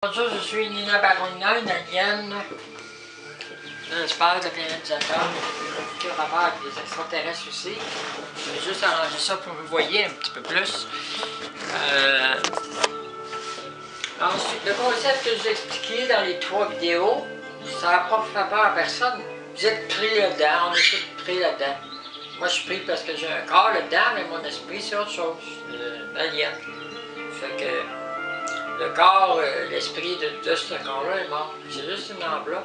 Bonjour, je suis Nina Baronina, une alien de l'espace, de réalisateur, de rapport avec des extraterrestres aussi. Je vais juste arranger ça pour que vous voyez un petit peu plus. Ensuite, le concept que je vous ai expliqué dans les 3 vidéos, ça n'a pas fait peur à personne. Vous êtes pris là-dedans, on est tous pris là-dedans. Moi, je suis pris parce que j'ai un corps là-dedans, mais mon esprit, c'est autre chose, l'alien. Fait que le corps, l'esprit de ce corps-là est mort. C'est juste une enveloppe.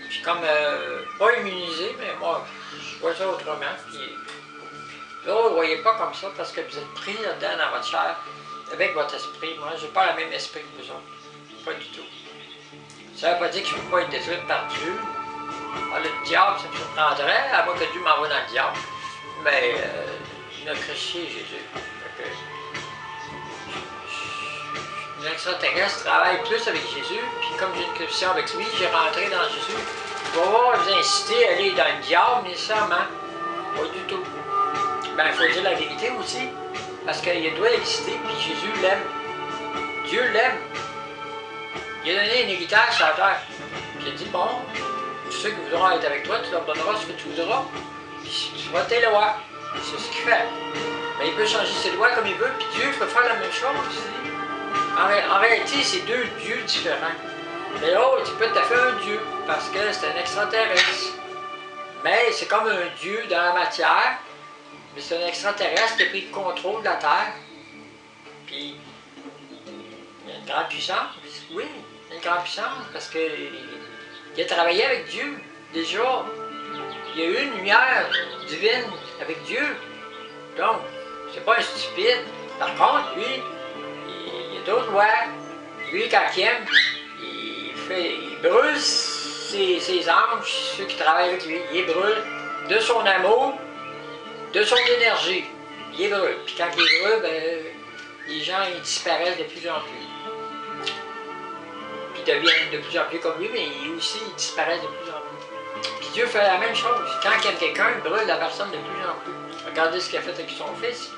Je suis comme pas immunisé, mais moi, je vois ça autrement. Puis, là, vous ne le voyez pas comme ça parce que vous êtes pris là-dedans dans votre chair avec votre esprit. Moi, je n'ai pas le même esprit que vous autres. Pas du tout. Ça ne veut pas dire que je ne peux pas être détruite par Dieu. Alors, le diable, ça me surprendrait, à moins que Dieu m'envoie dans le diable. Mais notre Christ, Jésus. L'extraterrestre travaille plus avec Jésus, puis comme j'ai une connexion avec lui, j'ai rentré dans Jésus. Je vais pas vous inciter à aller dans le diable nécessairement. Pas du tout. Ben, il faut dire la vérité aussi, parce qu'il doit exister, puis Jésus l'aime. Dieu l'aime. Il a donné un héritage sur la terre. Puis il a dit, bon, tous ceux qui voudront être avec toi, tu leur donneras ce que tu voudras, puis tu feras tes lois. C'est ce qu'il fait. Mais il peut changer ses lois comme il veut, puis Dieu peut faire la même chose aussi. En réalité, c'est 2 dieux différents. Mais l'autre, il peut être tout à fait un dieu, parce que c'est un extraterrestre. Mais c'est comme un dieu dans la matière, mais c'est un extraterrestre qui a pris le contrôle de la Terre. Puis, il y a une grande puissance. Oui, il y a une grande puissance, parce qu'il a travaillé avec Dieu, déjà. Il y a eu une lumière divine avec Dieu. Donc, c'est pas un stupide. Par contre, lui, d'autres lois. Lui, quand il aime, il brûle ses anges, ceux qui travaillent avec lui. Il les brûle de son amour, de son énergie. Il les brûle. Puis quand il les brûle, ben, les gens ils disparaissent de plus en plus. Puis ils deviennent de plus en plus comme lui, mais aussi ils disparaissent de plus en plus. Puis Dieu fait la même chose. Quand il aime quelqu'un, il brûle la personne de plus en plus. Regardez ce qu'il a fait avec son fils.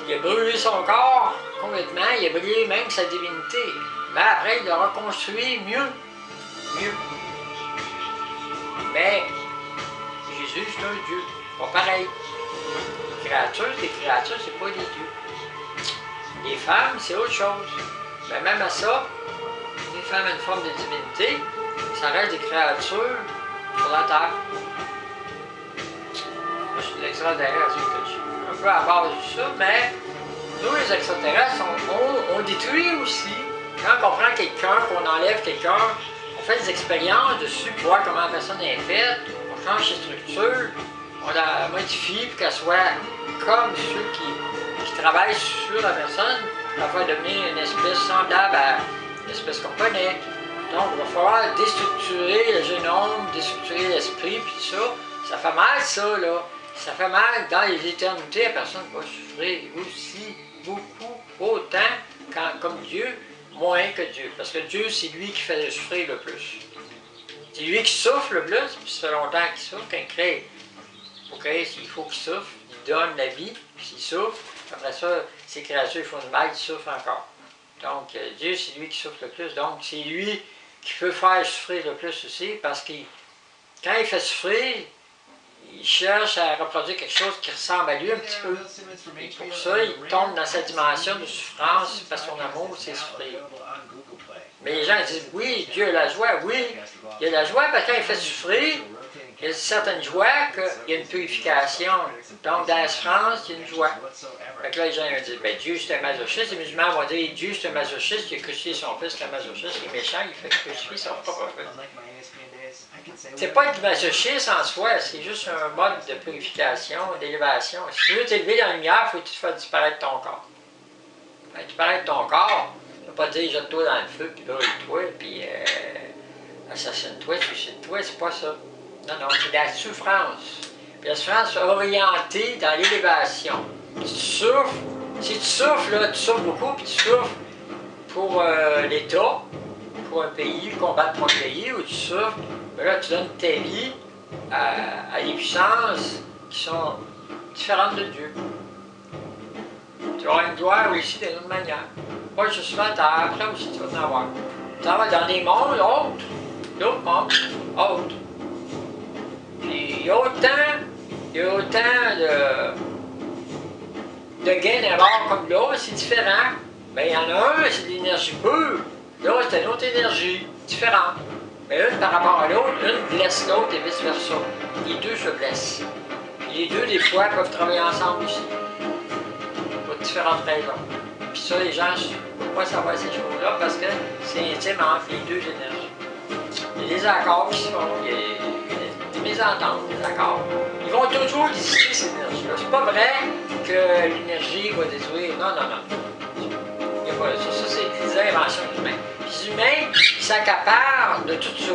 Il a brûlé son corps complètement, il a brûlé même sa divinité. Mais après, il l'a reconstruit mieux. Mais Jésus, c'est un Dieu. Pas pareil. Les créatures, c'est pas des dieux. Les femmes, c'est autre chose. Mais même à ça, les femmes ont une forme de divinité, ça reste des créatures sur la terre. Moi, je suis l'extraterrestre, je suis un peu à base de ça, mais nous, les extraterrestres, on détruit aussi. Quand on prend quelqu'un, qu'on enlève quelqu'un, on fait des expériences dessus pour voir comment la personne est faite, on change ses structures, on la modifie pour qu'elle soit comme ceux qui travaillent sur la personne, pour la faire devenir une espèce semblable à l'espèce qu'on connaît. Donc, il va falloir déstructurer le génome, déstructurer l'esprit, puis tout ça. Ça fait mal, ça, là. Ça fait mal dans les éternités, la personne va souffrir aussi beaucoup, autant comme Dieu, moins que Dieu. Parce que Dieu, c'est lui qui fait souffrir le plus. C'est lui qui souffre le plus, puis ça fait longtemps qu'il souffre. Quand il crée, pour créer, il faut qu'il souffre, il donne la vie, puis il souffre. Après ça, ces créatures font du mal, ils souffrent encore. Donc, Dieu, c'est lui qui souffre le plus. Donc, c'est lui qui peut faire souffrir le plus aussi, parce que quand il fait souffrir, il cherche à reproduire quelque chose qui ressemble à lui un petit peu. Et pour ça, il tombe dans cette dimension de souffrance, parce que son amour, c'est souffrir. Mais les gens disent, oui, Dieu a la joie. Oui, il a la joie, parce que quand il fait souffrir, il y a une certaine joie qu'il y a une purification. Donc, dans la souffrance, il y a une joie. Fait que là, les gens disent, ben Dieu, c'est un masochiste. Les musulmans vont dire, Dieu, c'est un masochiste, il a crucifié son fils, c'est un masochiste, il est méchant, il fait crucifier son propre fils. C'est pas du masochisme en soi, c'est juste un mode de purification, d'élévation. Si tu veux t'élever dans la lumière, il faut que tu te fasses disparaître ton corps. Faire disparaître ton corps, ça veut pas dire jette-toi dans le feu, puis brûle-toi, puis assassine-toi, suicide-toi, c'est pas ça. Non, non, c'est de la souffrance. Puis la souffrance orientée dans l'élévation. Si tu souffres, là, tu souffres beaucoup, puis tu souffres pour l'État, pour un pays, combattre pour un pays, ou tu souffres. Là, tu donnes ta vie à des puissances qui sont différentes de Dieu. Tu vas avoir une gloire aussi d'une autre manière. Pas juste sur la terre, après aussi tu vas en avoir. Tu vas dans des mondes autres, d'autres mondes autres. Puis il y a autant de gains d'erreurs comme l'autre, c'est différent. Ben, il y en a un, c'est de l'énergie pure. L'autre, c'est une autre énergie, différente. Mais une par rapport à l'autre, une blesse l'autre et vice-versa. Les deux se blessent. Puis les deux, des fois, peuvent travailler ensemble aussi. Pour différentes raisons. Puis ça, les gens ne peuvent pas savoir ces choses-là parce que c'est intime entre les deux énergies. Il y a des accords qui se font, il y a des mésententes, des accords. Ils vont toujours exister, ces énergies-là. C'est pas vrai que l'énergie va détruire. Non, non, non. Il y a pas ça. Ça, c'est des inventions humaines. Les humains, ils s'accaparent de tout ça.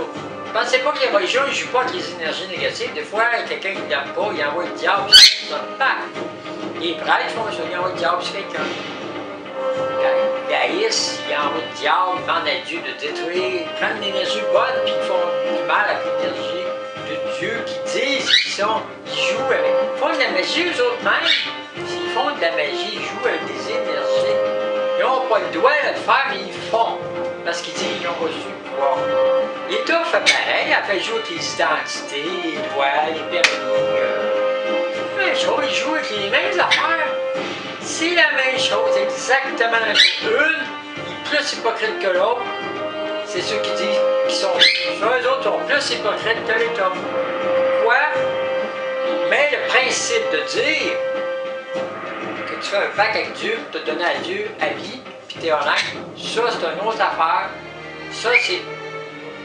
Pensez pas que les religions ne jouent pas avec les énergies négatives. Des fois, quelqu'un qui n'aime pas, il envoie le diable, ça pack. Les prêtres font ça, ils envoient le diable sur quelqu'un. Ils haïssent, ils envoient le diable, ils demandent à Dieu de détruire, ils prennent l'énergie bonne, puis ils font du mal avec l'énergie de Dieu, qui disent qu'ils jouent avec. Ils font de la magie eux autres mêmes. S'ils font de la magie, ils jouent avec des énergies. Ils n'ont pas le droit de le faire, mais ils le font. Parce qu'ils disent qu'ils ont reçu le pouvoir. L'État fait pareil, elle fait jouer avec les identités, les droits, les permis. La même chose, ils jouent avec les mêmes affaires. C'est la même chose, exactement la même chose. Une est plus hypocrite que l'autre. C'est ceux qui disent qu'ils sont. Eux autres sont plus hypocrites que l'État. Pourquoi? Mais le principe de dire que tu fais un pacte avec Dieu pour te donner à Dieu à vie, puis t'es honnête, ça c'est une autre affaire. Ça c'est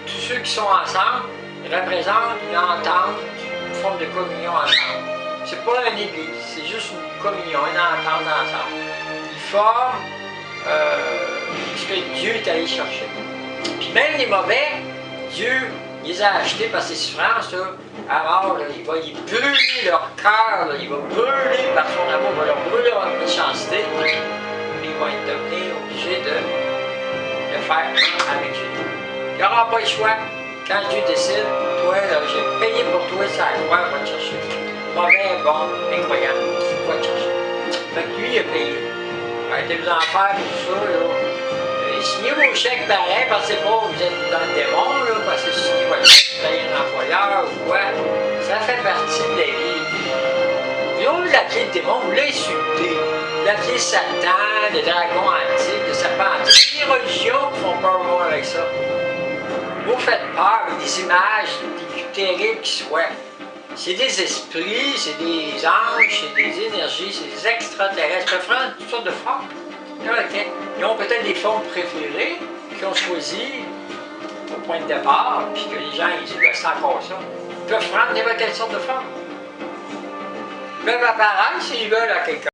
tous ceux qui sont ensemble représentent une entente, une forme de communion ensemble. C'est pas une église, c'est juste une communion, une entente ensemble. Ils forment ce que Dieu est allé chercher. Puis même les mauvais, Dieu les a achetés par ses souffrances. Alors, là, il va y brûler leur cœur, là, il va brûler par son amour, il va leur brûler leur méchanceté. Puis ils vont être devenus obligés de le faire avec Jésus. Il n'y aura pas le choix. Quand Dieu décide, toi, j'ai payé pour toi, ça à croix, va te chercher. Mauvais, bon, incroyable, va te chercher. Fait que lui, il a payé. Arrêtez-vous en faire pour tout ça, là. Signez vos chèques pareil, pensez pas que vous êtes dans le démon, là, parce que signez votre chèque, payez un employeur ou quoi. Ça fait partie de la vie. Puis on l'appelez le démon, vous l'insultez. Vous l'appelez Satan, le dragon antique, le serpent antique. Les religions qui font peur au monde avec ça. Vous faites peur avec des images, des plus terribles qui soient. C'est des esprits, c'est des anges, c'est des énergies, c'est des extraterrestres. Ils peuvent prendre toutes sortes de formes. Ils ont peut-être des formes préférées qu'ils ont choisies au point de départ, puis que les gens ils disent c'est encore ça. Ils peuvent prendre n'importe quelle sorte de forme. Ils peuvent apparaître s'ils veulent à quelqu'un.